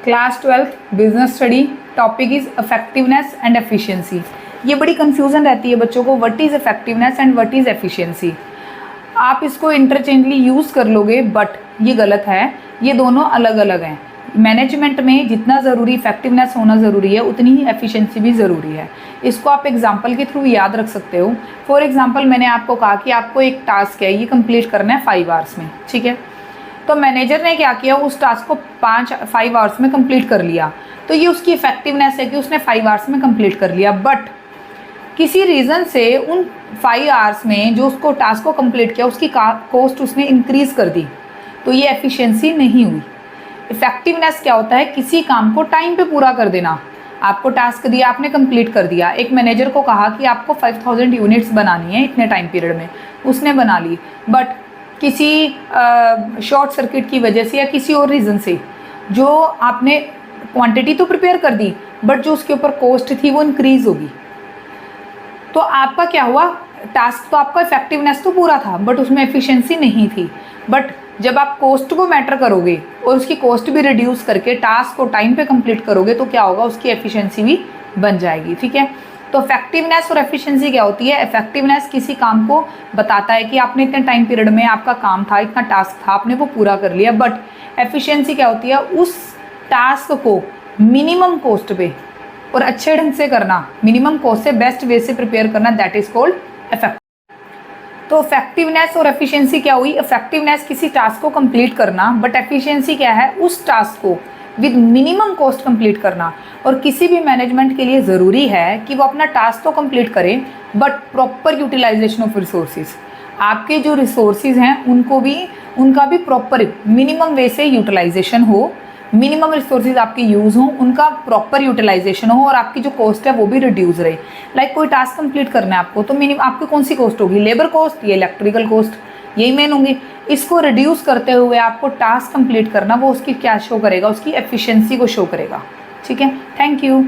Class 12th business study, topic is effectiveness and efficiency. ये बड़ी confusion रहती है बच्चों को, what is effectiveness and what is efficiency. आप इसको इंटरचेंजली यूज़ कर लोगे बट ये गलत है, ये दोनों अलग अलग हैं। मैनेजमेंट में जितना ज़रूरी इफेक्टिवनेस होना ज़रूरी है उतनी ही एफिशिएंसी भी ज़रूरी है। इसको आप एग्जांपल के थ्रू याद रख सकते हो। फॉर एग्जांपल मैंने आपको कहा कि आपको एक टास्क है, ये कंप्लीट करना है 5 आवर्स में, ठीक है। तो मैनेजर ने क्या किया, उस टास्क को 5 आवर्स में कंप्लीट कर लिया, तो ये उसकी इफेक्टिवनेस है कि उसने 5 आवर्स में कंप्लीट कर लिया। बट किसी रीज़न से उन 5 आवर्स में जो उसको टास्क को कंप्लीट किया उसकी कॉस्ट उसने इंक्रीज़ कर दी, तो ये एफिशिएंसी नहीं हुई। इफेक्टिवनेस क्या होता है, किसी काम को टाइम पे पूरा कर देना। आपको टास्क दिया, आपने कंप्लीट कर दिया। एक मैनेजर को कहा कि आपको 5000 यूनिट्स बनानी है इतने टाइम पीरियड में, उसने बना ली। बट किसी शॉर्ट सर्किट की वजह से या किसी और रीज़न से जो आपने क्वांटिटी तो प्रिपेयर कर दी बट जो उसके ऊपर कॉस्ट थी वो इंक्रीज़ होगी, तो आपका क्या हुआ, टास्क तो आपका इफेक्टिवनेस तो पूरा था बट उसमें एफिशिएंसी नहीं थी। बट जब आप कॉस्ट को मैटर करोगे और उसकी कॉस्ट भी रिड्यूस करके टास्क को टाइम पे कंप्लीट करोगे तो क्या होगा, उसकी एफिशिएंसी भी बन जाएगी, ठीक है। तो इफेक्टिवनेस और एफिशिएंसी क्या होती है, इफेक्टिवनेस किसी काम को बताता है कि आपने इतने टाइम पीरियड में आपका काम था, इतना टास्क था, आपने वो पूरा कर लिया। बट एफिशिएंसी क्या होती है, उस टास्क को मिनिमम कॉस्ट पे और अच्छे ढंग से करना, मिनिमम कॉस्ट से बेस्ट वे से प्रिपेयर करना, दैट इज कॉल्ड इफेक्टिव। तो इफेक्टिवनेस और एफिशिएंसी क्या हुई, इफेक्टिवनेस किसी टास्क को कंप्लीट करना, बट एफिशिएंसी क्या है, उस टास्क को विद मिनिमम कॉस्ट कंप्लीट करना। और किसी भी मैनेजमेंट के लिए ज़रूरी है कि वो अपना टास्क तो कंप्लीट करे but proper utilization of resources. आपके जो रिसोर्सेज हैं उनका भी प्रॉपर मिनिमम वे से यूटिलाइजेशन हो, मिनिमम रिसोर्सेज आपके यूज़ हों, उनका प्रॉपर यूटिलाइजेशन हो और आपकी जो कॉस्ट है वो भी रिड्यूस रहे। लाइक कोई टास्क कंप्लीट करना है आपको, तो मिनिमम आपकी कौन सी कॉस्ट होगी, लेबर कॉस्ट या इलेक्ट्रिकल कॉस्ट, यही मेन होंगी। इसको रिड्यूस करते हुए आपको टास्क कंप्लीट करना, वो उसकी क्या शो करेगा, उसकी एफिशिएंसी को शो करेगा, ठीक है। Thank you.